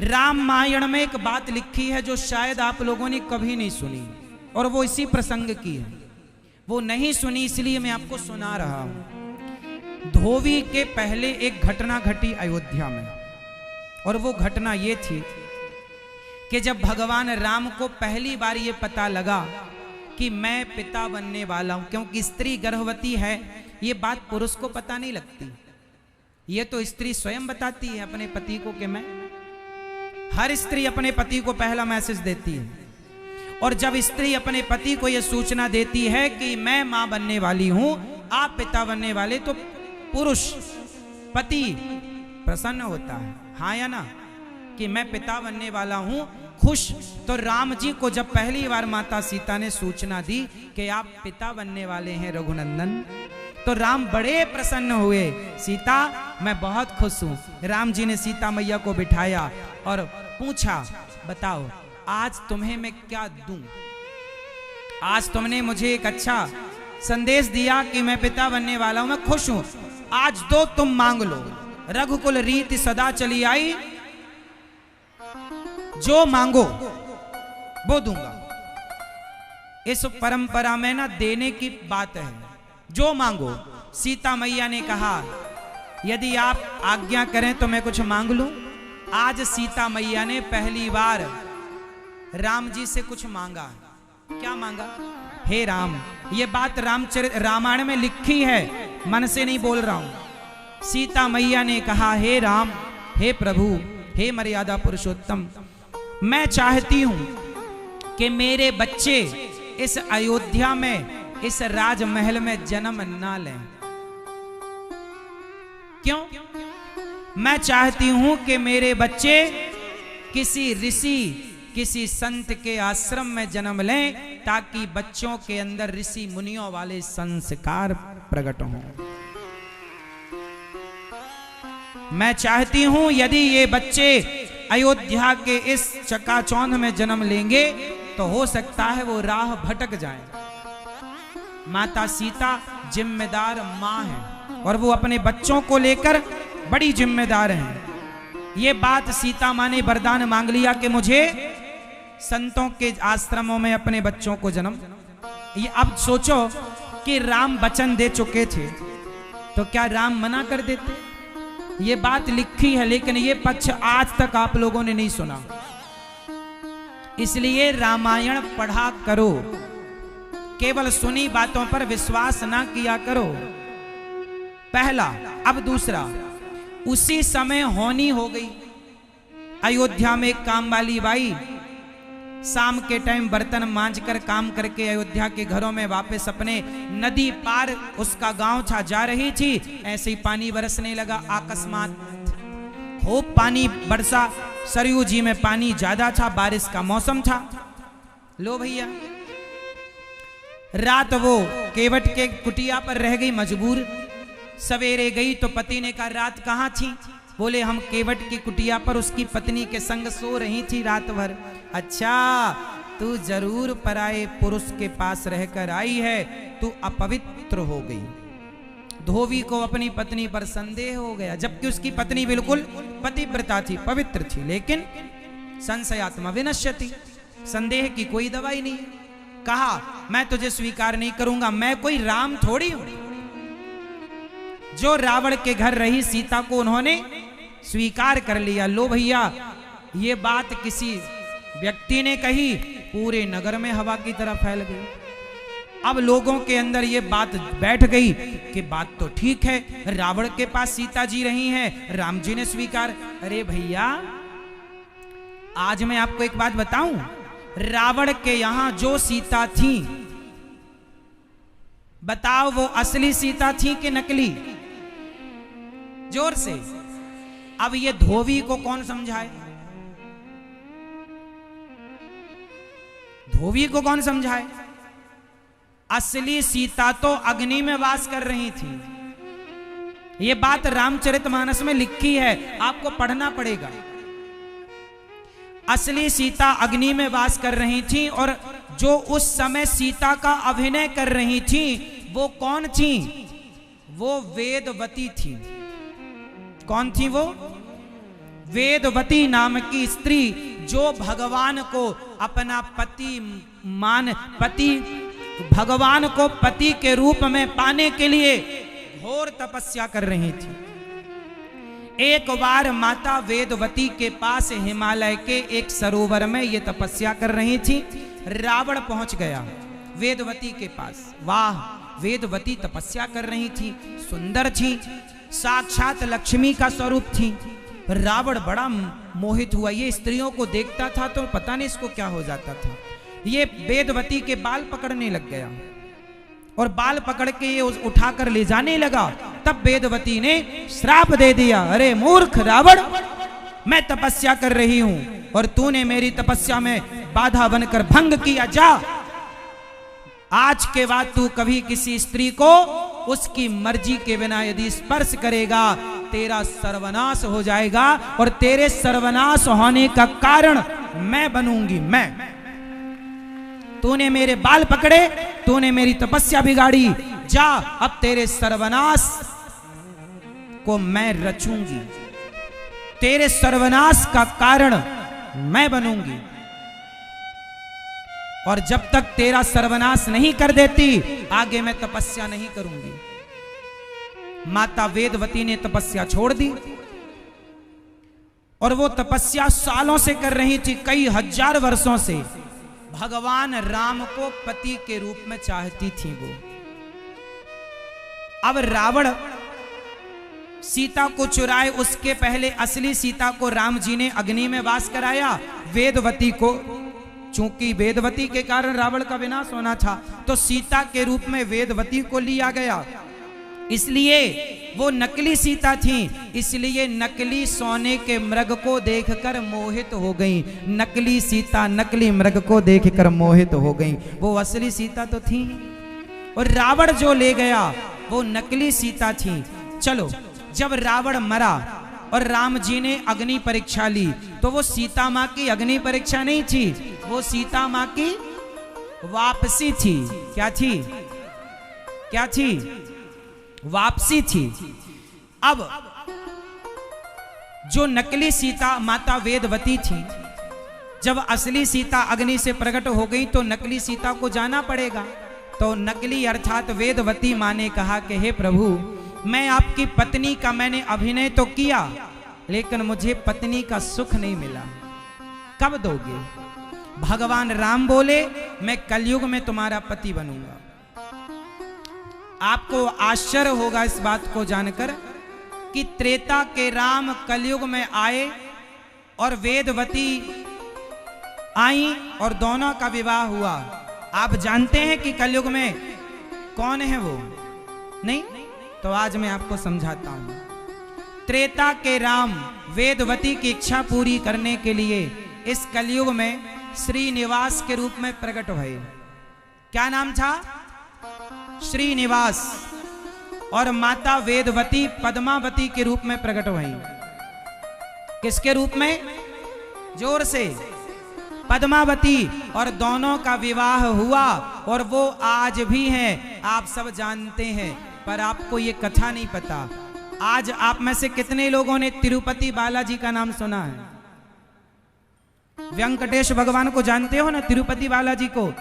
रामायण में एक बात लिखी है जो शायद आप लोगों ने कभी नहीं सुनी, और वो इसी प्रसंग की है। वो नहीं सुनी इसलिए मैं आपको सुना रहा हूं। धोबी के पहले एक घटना घटी अयोध्या में, और वो घटना ये थी कि जब भगवान राम को पहली बार ये पता लगा कि मैं पिता बनने वाला हूं, क्योंकि स्त्री गर्भवती है, ये बात पुरुष को पता नहीं लगती, ये तो स्त्री स्वयं बताती है अपने पति को कि मैं। हर स्त्री अपने पति को पहला मैसेज देती है, और जब स्त्री अपने पति को यह सूचना देती है कि मैं मां बनने वाली हूं, आप पिता बनने वाले, तो पुरुष पति प्रसन्न होता है, हाँ या ना, कि मैं पिता बनने वाला हूं, खुश। तो राम जी को जब पहली बार माता सीता ने सूचना दी कि आप पिता बनने वाले हैं रघुनंदन, तो राम बड़े प्रसन्न हुए। सीता मैं बहुत खुश हूं। राम जी ने सीता मैया को बिठाया और पूछा, बताओ आज तुम्हें मैं क्या दूं? आज तुमने मुझे एक अच्छा संदेश दिया कि मैं पिता बनने वाला हूं, मैं खुश हूं, आज दो तुम मांग लो। रघुकुल रीति सदा चली आई, जो मांगो वो दूंगा। इस परंपरा में ना देने की बात है, जो मांगो। सीता मैया ने कहा यदि आप आज्ञा करें तो मैं कुछ मांग लूं। आज सीता मैया ने पहली बार राम जी से कुछ मांगा। क्या मांगा? हे राम, ये बात रामायण में लिखी है, मन से नहीं बोल रहा हूं। सीता मैया ने कहा, हे राम, हे प्रभु, हे मर्यादा पुरुषोत्तम, मैं चाहती हूं कि मेरे बच्चे इस अयोध्या में, इस राजमहल में जन्म ना लें। क्यों? मैं चाहती हूं कि मेरे बच्चे किसी ऋषि, किसी संत के आश्रम में जन्म लें, ताकि बच्चों के अंदर ऋषि मुनियों वाले संस्कार प्रकट हों। मैं चाहती हूं यदि ये बच्चे अयोध्या के इस चकाचौंध में जन्म लेंगे तो हो सकता है वो राह भटक जाए। माता सीता जिम्मेदार मां है, और वो अपने बच्चों को लेकर बड़ी जिम्मेदार हैं। ये बात सीता मां ने वरदान मांग लिया कि मुझे संतों के आश्रमों में अपने बच्चों को जन्म। ये अब सोचो कि राम वचन दे चुके थे, तो क्या राम मना कर देते? ये बात लिखी है, लेकिन ये पक्ष आज तक आप लोगों ने नहीं सुना। इसलिए रामायण पढ़ा करो, केवल सुनी बातों पर विश्वास ना किया करो, पहला। अब दूसरा, उसी समय होनी हो गई। अयोध्या में एक काम वाली बाई शाम के टाइम बर्तन मांज कर काम करके अयोध्या के घरों में वापस अपने नदी पार, उसका गांव था, जा रही थी। ऐसे ही पानी बरसने लगा अकस्मात, खूब पानी बरसा। सरयू जी में पानी ज्यादा था, बारिश का मौसम था। लो भैया, रात वो केवट के कुटिया पर रह गई मजबूर। सवेरे गई तो पति ने कहा, रात कहाँ थी? बोले, हम केवट की कुटिया पर उसकी पत्नी के संग सो रही थी रात भर। अच्छा, तू जरूर पराये पुरुष के पास रहकर आई है, तू अपवित्र हो गई। धोबी को अपनी पत्नी पर संदेह हो गया, जबकि उसकी पत्नी बिल्कुल पतिव्रता थी, पवित्र थी, लेकिन संशयात्मा विनश्यति, संदेह की कोई दवाई नहीं। कहा, मैं तुझे स्वीकार नहीं करूंगा, मैं कोई राम थोड़ी हूं। जो रावण के घर रही सीता को उन्होंने स्वीकार कर लिया। लो भैया, ये बात किसी व्यक्ति ने कही, पूरे नगर में हवा की तरह फैल गई। अब लोगों के अंदर ये बात बैठ गई कि बात तो ठीक है, रावण के पास सीता जी रही हैं, राम जी ने स्वीकार। अरे भैया, आज मैं आपको एक बात बताऊं, रावण के यहां जो सीता थी, बताओ वो असली सीता थी कि नकली? जोर से। अब ये धोबी को कौन समझाए? धोबी को कौन समझाए? असली सीता तो अग्नि में वास कर रही थी। ये बात रामचरितमानस में लिखी है, आपको पढ़ना पड़ेगा। असली सीता अग्नि में वास कर रही थी, और जो उस समय सीता का अभिनय कर रही थी वो कौन थी? वो वेदवती थी। कौन थी वो? वेदवती नाम की स्त्री जो भगवान को अपना भगवान को पति के रूप में पाने के लिए घोर तपस्या कर रही थी। एक बार माता वेदवती के पास हिमालय के एक सरोवर में ये तपस्या कर रही थी। रावण पहुंच गया वेदवती के पास। वाह, वेदवती तपस्या कर रही थी, सुंदर थी, साक्षात लक्ष्मी का स्वरूप थी। रावण बड़ा मोहित हुआ। ये स्त्रियों को देखता था तो पता नहीं इसको क्या हो जाता था। ये वेदवती के बाल पकड़ने लग गया और बाल पकड़ के ये उठाकर ले जाने लगा। तब वेदवती ने श्राप दे दिया, अरे मूर्ख रावण, मैं तपस्या कर रही हूं और तूने मेरी तपस्या में बाधा बनकर भंग किया। जा, आज के बाद तू कभी किसी स्त्री को उसकी मर्जी के बिना यदि स्पर्श करेगा, तेरा सर्वनाश हो जाएगा और तेरे सर्वनाश होने का कारण मैं बनूंगी। मैं, तूने मेरे बाल पकड़े, तूने मेरी तपस्या बिगाड़ी, जा, अब तेरे सर्वनाश को मैं रचूंगी, तेरे सर्वनाश का कारण मैं बनूंगी। और जब तक तेरा सर्वनाश नहीं कर देती, आगे मैं तपस्या नहीं करूंगी। माता वेदवती ने तपस्या छोड़ दी और वो तपस्या सालों से कर रही थी, कई हजार वर्षों से। भगवान राम को पति के रूप में चाहती थी वो। अब रावण सीता को चुराए, उसके पहले असली सीता को राम जी ने अग्नि में वास कराया। वेदवती को, चूंकि वेदवती के कारण रावण का विनाश होना था, तो सीता के रूप में वेदवती को लिया गया। इसलिए वो नकली सीता थी, इसलिए नकली सोने के मृग को देखकर मोहित हो गई। नकली सीता नकली मृग को देखकर मोहित हो गई। वो असली सीता तो थी, और रावण जो ले गया वो नकली सीता थी। चलो, जब रावण मरा और राम जी ने अग्नि परीक्षा ली, तो वो सीता माँ की अग्नि परीक्षा नहीं थी, वो सीता माँ की वापसी थी। क्या थी? क्या थी? वापसी थी। अब जो नकली सीता माता वेदवती थी, जब असली सीता अग्नि से प्रकट हो गई तो नकली सीता को जाना पड़ेगा। तो नकली अर्थात वेदवती माँ ने कहा कि हे प्रभु, मैं आपकी पत्नी का मैंने अभिनय तो किया, लेकिन मुझे पत्नी का सुख नहीं मिला। कब दोगे? भगवान राम बोले, मैं कलयुग में तुम्हारा पति बनूंगा। आपको आश्चर्य होगा इस बात को जानकर कि त्रेता के राम कलयुग में आए और वेदवती आई और दोनों का विवाह हुआ। आप जानते हैं कि कलयुग में कौन है वो? नहीं? तो आज मैं आपको समझाता हूं। त्रेता के राम वेदवती की इच्छा पूरी करने के लिए इस कलयुग में श्रीनिवास के रूप में प्रकट हुए। क्या नाम था? श्रीनिवास। और माता वेदवती पद्मावती के रूप में प्रकट हुई। किसके रूप में? जोर से। पद्मावती। और दोनों का विवाह हुआ और वो आज भी हैं, आप सब जानते हैं, पर आपको ये कथा नहीं पता। आज आप में से कितने लोगों ने तिरुपति बालाजी का नाम सुना है? वेंकटेश भगवान को जानते हो ना, तिरुपति बालाजी को?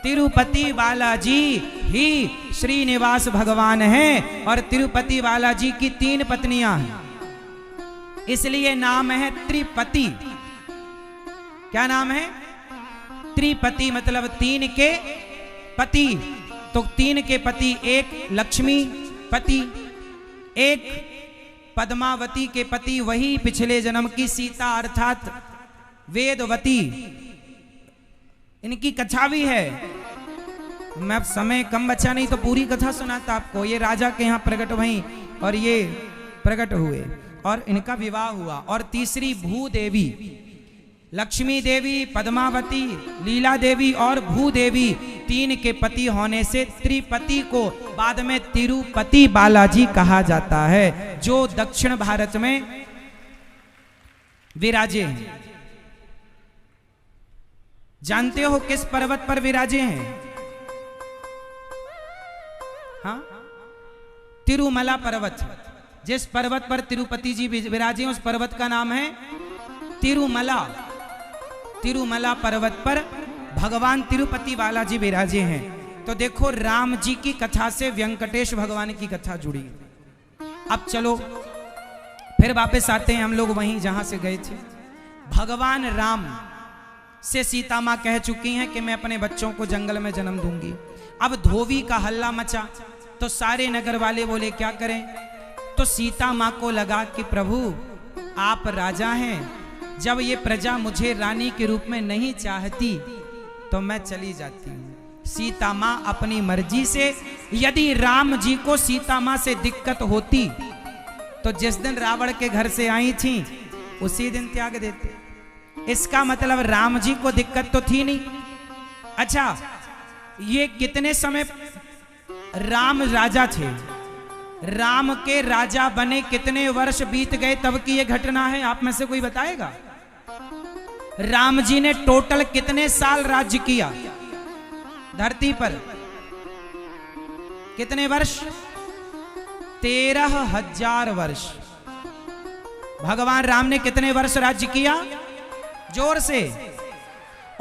तिरुपति बालाजी ही श्रीनिवास भगवान हैं और तिरुपति बालाजी की 3 पत्नियां हैं, इसलिए नाम है त्रिपति। क्या नाम है? त्रिपति, मतलब 3 के पति। तो 3 के पति, एक लक्ष्मी पति, एक पद्मावती के पति, वही पिछले जन्म की सीता अर्थात वेदवती। इनकी कथा भी है। मैं समय कम बचा नहीं तो पूरी कथा सुनाता आपको। ये राजा के यहाँ प्रकट हुई और ये प्रकट हुए और इनका विवाह हुआ। और तीसरी भूदेवी, लक्ष्मी देवी, पद्मावती, लीला देवी और भूदेवी, 3 के पति होने से त्रिपति को बाद में तिरुपति बालाजी कहा जाता है, जो दक्षिण भारत में विराजे हैं। जानते हो किस पर्वत पर विराजे हैं? हाँ, तिरुमला पर्वत। जिस पर्वत पर तिरुपति जी विराजे उस पर्वत का नाम है तिरुमला। तिरुमला पर्वत पर भगवान तिरुपति बालाजी विराजे हैं। तो देखो राम जी की कथा से वेंकटेश भगवान की कथा जुड़ी। अब चलो फिर वापस आते हैं हम लोग वहीं जहां से गए थे। भगवान राम से सीता मां कह चुकी हैं कि मैं अपने बच्चों को जंगल में जन्म दूंगी। अब धोबी का हल्ला मचा तो सारे नगर वाले बोले क्या करें। तो सीता मां को लगा कि प्रभु आप राजा हैं, जब ये प्रजा मुझे रानी के रूप में नहीं चाहती तो मैं चली जाती हूँ। सीता मां अपनी मर्जी से, यदि राम जी को सीता मां से दिक्कत होती तो जिस दिन रावण के घर से आई थी उसी दिन त्याग देते। इसका मतलब राम जी को दिक्कत तो थी नहीं। अच्छा, ये कितने समय राम राजा थे, राम के राजा बने कितने वर्ष बीत गए तब की ये घटना है? आप में से कोई बताएगा? राम जी ने टोटल कितने साल राज्य किया धरती पर? कितने वर्ष? 13,000 वर्ष। भगवान राम ने कितने वर्ष राज्य किया? जोर से।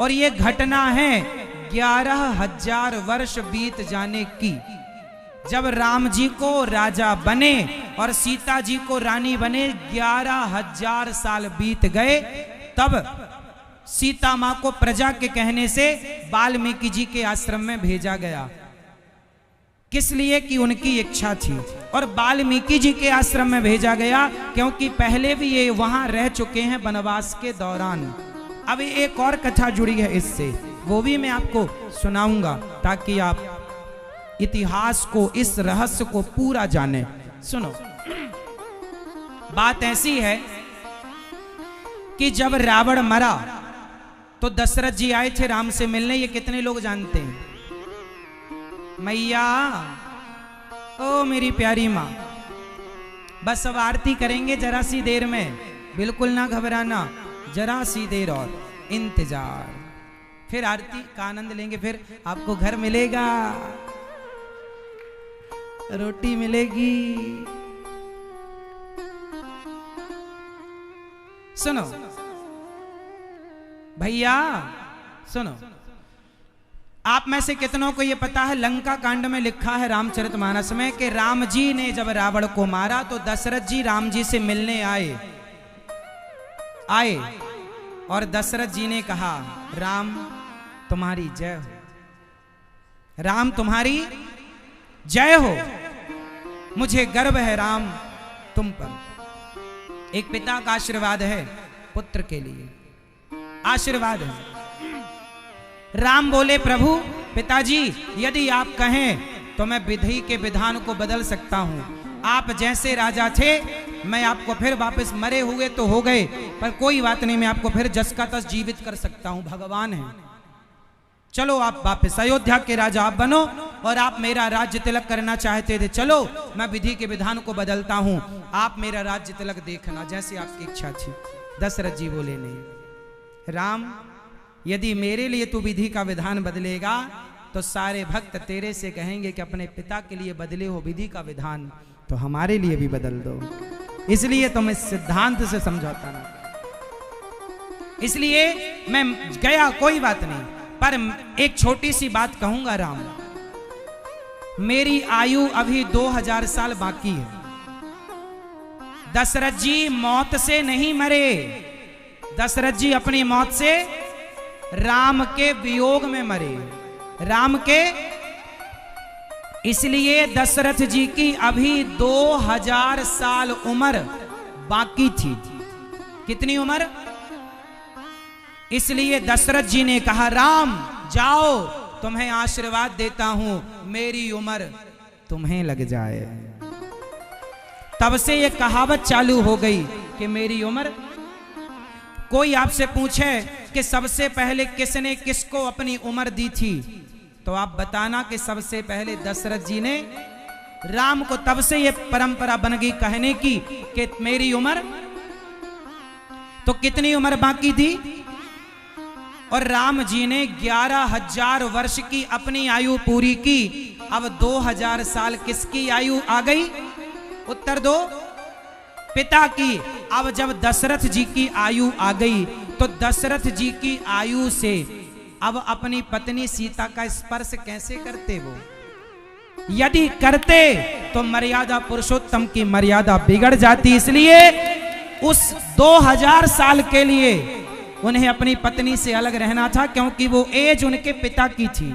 और ये घटना है 11,000 वर्ष बीत जाने की। जब राम जी को राजा बने और सीता जी को रानी बने, 11,000 साल बीत गए। तब सीता मां को प्रजा के कहने से वाल्मीकि जी के आश्रम में भेजा गया। किस लिए? कि उनकी इच्छा थी। और वाल्मीकि जी के आश्रम में भेजा गया क्योंकि पहले भी ये वहां रह चुके हैं वनवास के दौरान। अब एक और कथा जुड़ी है इससे, वो भी मैं आपको सुनाऊंगा ताकि आप इतिहास को, इस रहस्य को पूरा जाने। सुनो, बात ऐसी है कि जब रावण मरा तो दशरथ जी आए थे राम से मिलने। ये कितने लोग जानते हैं? मैया, ओ मेरी प्यारी मां, बस अब आरती करेंगे जरा सी देर में, बिल्कुल ना घबराना, जरा सी देर और इंतजार, फिर आरती का आनंद लेंगे, फिर आपको घर मिलेगा, रोटी मिलेगी। सुनो भैया, सुनो, आप में से कितनों को यह पता है लंका कांड में लिखा है रामचरितमानस में कि राम जी ने जब रावण को मारा तो दशरथ जी राम जी से मिलने आए और दशरथ जी ने कहा, राम तुम्हारी जय हो, राम तुम्हारी जय हो, मुझे गर्व है राम तुम पर। एक पिता का आशीर्वाद है पुत्र के लिए, आशीर्वाद है। राम बोले, प्रभु पिताजी यदि आप कहें तो मैं विधि के विधान को बदल सकता हूं। आप जैसे राजा थे मैं आपको फिर वापस, मरे हुए तो हो गए पर कोई बात नहीं, मैं आपको फिर जस का तस जीवित कर सकता हूं, भगवान है। चलो आप वापस अयोध्या के राजा आप बनो, और आप मेरा राज्य तिलक करना चाहते थे, चलो मैं विधि के विधान को बदलता हूं, आप मेरा राज्य तिलक देखना जैसे आपकी इच्छा थी। दशरथ जी बोले, नहीं राम, यदि मेरे लिए तू विधि का विधान बदलेगा तो सारे भक्त तेरे से कहेंगे कि अपने पिता के लिए बदले हो विधि का विधान, तो हमारे लिए भी बदल दो। इसलिए तुम इस सिद्धांत से समझौता ना, इसलिए मैं गया, कोई बात नहीं, पर एक छोटी सी बात कहूंगा राम, मेरी आयु अभी 2000 साल बाकी है। दशरथ जी मौत से नहीं मरे, दशरथ जी अपनी मौत से राम के वियोग में मरे, राम के, इसलिए दशरथ जी की अभी 2000 साल उम्र बाकी थी। कितनी उम्र? इसलिए दशरथ जी ने कहा, राम जाओ, तुम्हें आशीर्वाद देता हूं, मेरी उम्र तुम्हें लग जाए। तब से ये कहावत चालू हो गई कि मेरी उम्र। कोई आपसे पूछे कि सबसे पहले किसने किसको अपनी उम्र दी थी, तो आप बताना कि सबसे पहले दशरथ जी ने राम को। तब से ये परंपरा बन गई कहने की कि मेरी उम्र, तो कितनी उम्र बाकी थी? और राम जी ने 11,000 वर्ष की अपनी आयु पूरी की। अब 2000 साल किसकी आयु आ गई? उत्तर दो। पिता की। अब जब दशरथ जी की आयु आ गई तो दशरथ जी की आयु से अब अपनी पत्नी सीता का स्पर्श कैसे करते वो? यदि करते तो मर्यादा पुरुषोत्तम की मर्यादा बिगड़ जाती। इसलिए उस 2000 साल के लिए उन्हें अपनी पत्नी से अलग रहना था, क्योंकि वो एज उनके पिता की थी।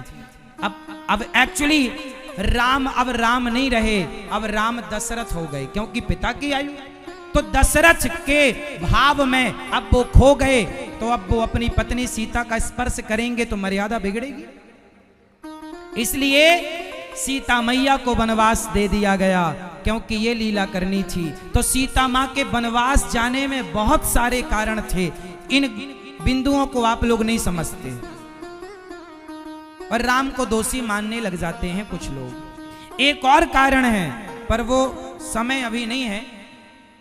अब एक्चुअली राम अब राम नहीं रहे, अब राम दशरथ हो गए, क्योंकि पिता की आयु। तो दशरथ के भाव में अब वो खो गए, तो अब वो अपनी पत्नी सीता का स्पर्श करेंगे तो मर्यादा बिगड़ेगी। इसलिए सीता मैया को वनवास दे दिया गया, क्योंकि ये लीला करनी थी। तो सीता मां के वनवास जाने में बहुत सारे कारण थे। इन बिंदुओं को आप लोग नहीं समझते और राम को दोषी मानने लग जाते हैं कुछ लोग। एक और कारण है, पर वो समय अभी नहीं है,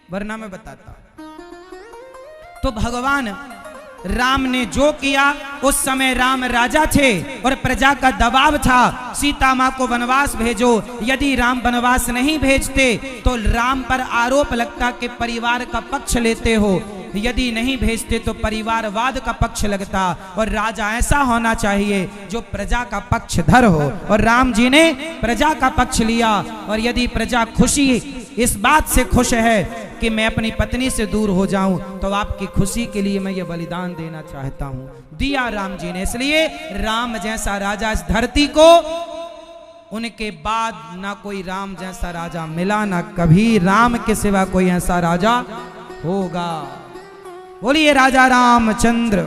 वरना मैं बताता। तो भगवान राम ने जो किया, उस समय राम राजा थे और प्रजा का दबाव था, सीता मां को वनवास भेजो। यदि राम वनवास नहीं भेजते तो राम पर आरोप लगता कि परिवार का पक्ष लेते हो, यदि नहीं भेजते तो परिवारवाद का पक्ष लगता, और राजा ऐसा होना चाहिए जो प्रजा का पक्षधर हो। और राम जी ने प्रजा का पक्ष लिया, और यदि प्रजा खुशी इस बात से खुश है कि मैं अपनी पत्नी से दूर हो जाऊं, तो आपकी खुशी के लिए मैं ये बलिदान देना चाहता हूं। दिया राम जी ने। इसलिए राम जैसा राजा इस धरती को, उनके बाद ना कोई राम जैसा राजा मिला, ना कभी राम के सिवा कोई ऐसा राजा होगा। बोलिए राजा रामचंद्र